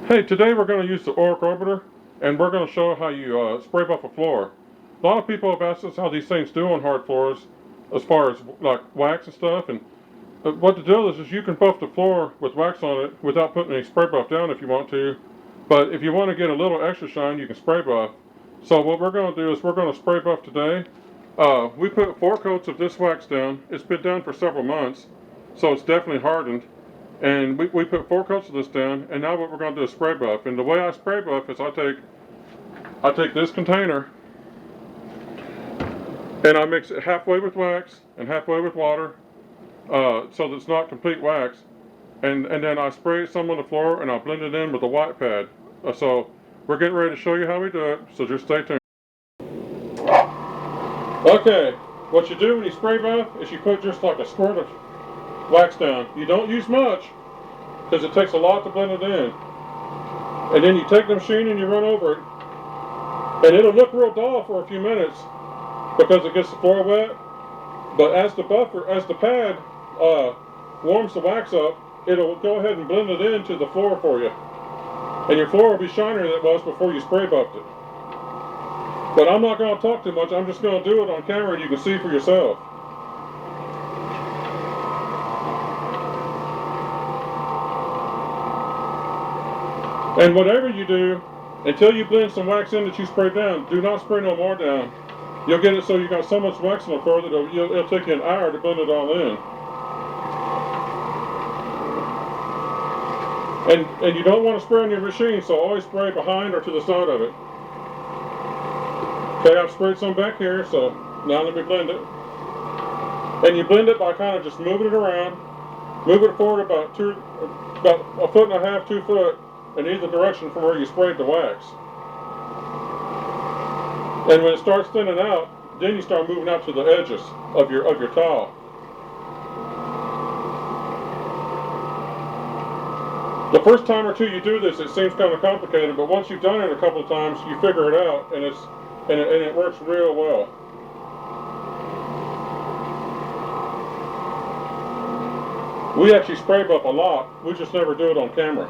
Hey, today we're going to use the Oreck Orbiter, and we're going to show how you spray buff a floor. A lot of people have asked us how these things do on hard floors, as far as like wax and stuff. And what the deal is you can buff the floor with wax on it without putting any spray buff down if you want to. But if you want to get a little extra shine, you can spray buff. So what we're going to do is we're going to spray buff today. We put 4 coats of this wax down. It's been down for several months, so it's definitely hardened. And we put 4 coats of this down, and now what we're going to do is spray buff. And the way I spray buff is I take this container and I mix it halfway with wax and halfway with water, so that it's not complete wax. And then I spray some on the floor and I blend it in with a white pad. So we're getting ready to show you how we do it. So just stay tuned. Okay, what you do when you spray buff is you put just like a squirt of wax down. You don't use much because it takes a lot to blend it in. And then you take the machine and you run over it, and it'll look real dull for a few minutes because it gets the floor wet. But as the pad warms the wax up, it'll go ahead and blend it into the floor for you, and your floor will be shinier than it was before you spray buffed it. But I'm not going to talk too much. I'm just going to do it on camera and you can see for yourself. And whatever you do, until you blend some wax in that you spray down, do not spray no more down. You'll get it so you got so much wax on the floor that it'll take you an hour to blend it all in. And you don't want to spray on your machine, so always spray behind or to the side of it. Okay, I've sprayed some back here, so now let me blend it. And you blend it by kind of just moving it around. Move it forward about 1.5 foot, 2 foot in either direction from where you sprayed the wax. And when it starts thinning out, then you start moving out to the edges of your tile. The first time or two you do this, it seems kind of complicated, but once you've done it a couple of times, you figure it out, and it works real well. We actually spray buff a lot. We just never do it on camera.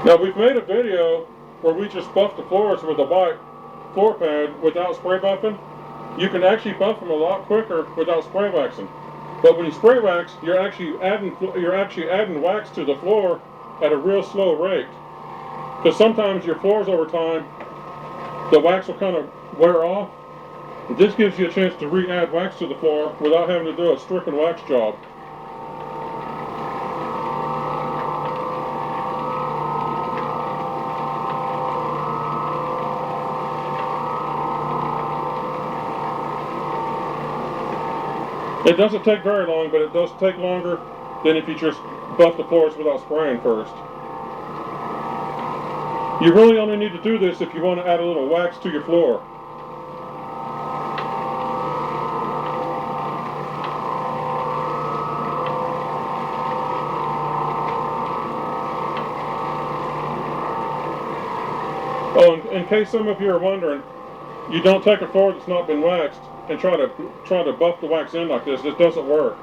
Now we've made a video where we just buff the floors with a white floor pad without spray buffing. You can actually buff them a lot quicker without spray waxing. But when you spray wax, you're actually adding wax to the floor at a real slow rate. Because sometimes your floors over time, the wax will kind of wear off. This gives you a chance to re-add wax to the floor without having to do a stricken wax job. It doesn't take very long, but it does take longer than if you just buff the floors without spraying first. You really only need to do this if you want to add a little wax to your floor. Oh, in case some of you are wondering, you don't take a floor that's not been waxed and try to buff the wax in like this. This doesn't work.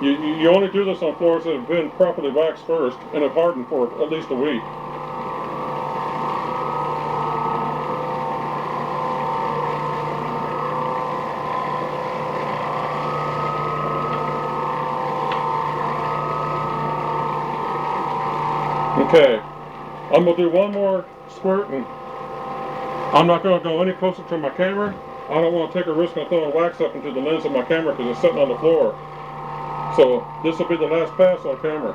You only do this on floors that have been properly waxed first and have hardened for at least a week. Okay, I'm going to do one more squirt, and I'm not going to go any closer to my camera. I don't want to take a risk on throwing wax up into the lens of my camera because it's sitting on the floor. So this will be the last pass on camera.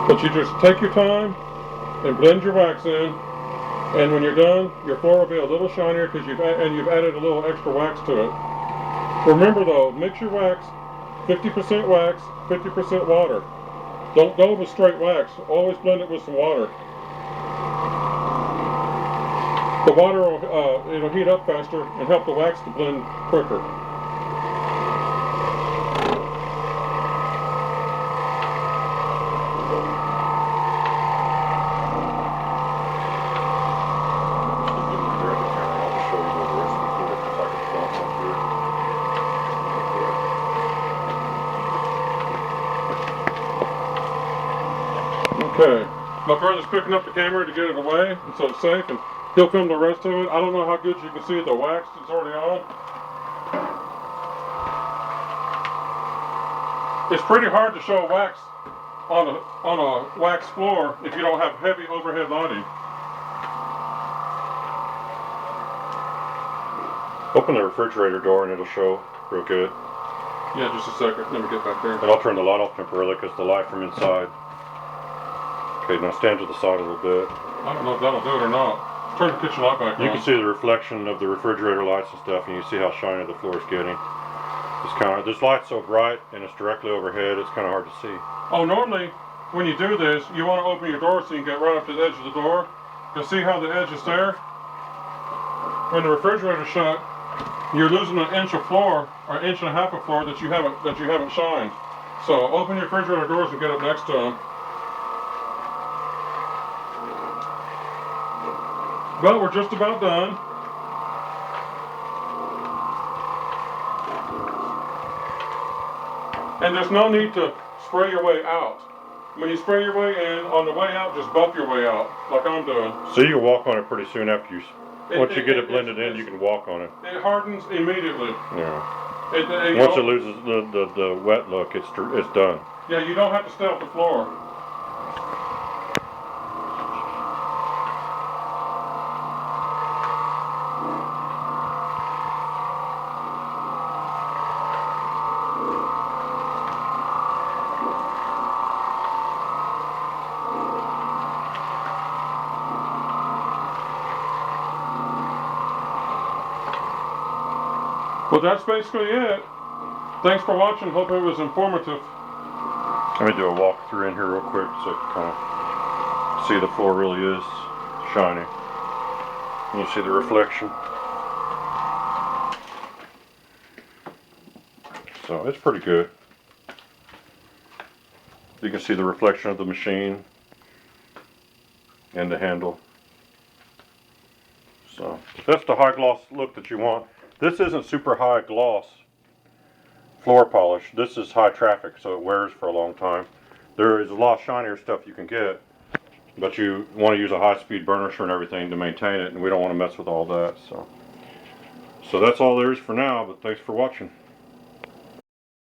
But you just take your time and blend your wax in, and when you're done, your floor will be a little shinier because you've added a little extra wax to it. Remember though, mix your wax, 50% wax, 50% water. Don't go with straight wax. Always blend it with some water. The water will it'll heat up faster and help the wax to blend quicker. Okay, my brother's picking up the camera to get it away, and so it's safe, and he'll film the rest of it. I don't know how good you can see the wax that's already on. It's pretty hard to show wax on a wax floor if you don't have heavy overhead lighting. Open the refrigerator door and it'll show real good. Yeah, just a second. Let me get back there. And I'll turn the light off temporarily because the light from inside. Okay, now stand to the side a little bit. I don't know if that'll do it or not. Turn the kitchen light back on. You can see the reflection of the refrigerator lights and stuff, and you see how shiny the floor is getting. It's kind of, this light's so bright and it's directly overhead, it's kind of hard to see. Oh, normally when you do this, you want to open your door so you can get right up to the edge of the door. You'll see how the edge is there. When the refrigerator's shut, you're losing an inch of floor or an inch and a half of floor that you haven't shined. So open your refrigerator doors and get up next to them. Well, we're just about done. And there's no need to spray your way out. When you spray your way in, on the way out, just buff your way out, like I'm doing. So you can walk on it pretty soon after you, once you get it blended in, you can walk on it. It hardens immediately. Yeah. Once it loses the wet look, it's done. Yeah, you don't have to stay off the floor. Well, that's basically it. Thanks for watching. Hope it was informative. Let me do a walk through in here real quick so you can kind of see the floor really is shiny. You see the reflection. So it's pretty good. You can see the reflection of the machine and the handle. So that's the high gloss look that you want. This isn't super high gloss floor polish. This is high traffic, so it wears for a long time. There is a lot shinier stuff you can get, but you want to use a high-speed burnisher and everything to maintain it, and we don't want to mess with all that. So that's all there is for now, but thanks for watching.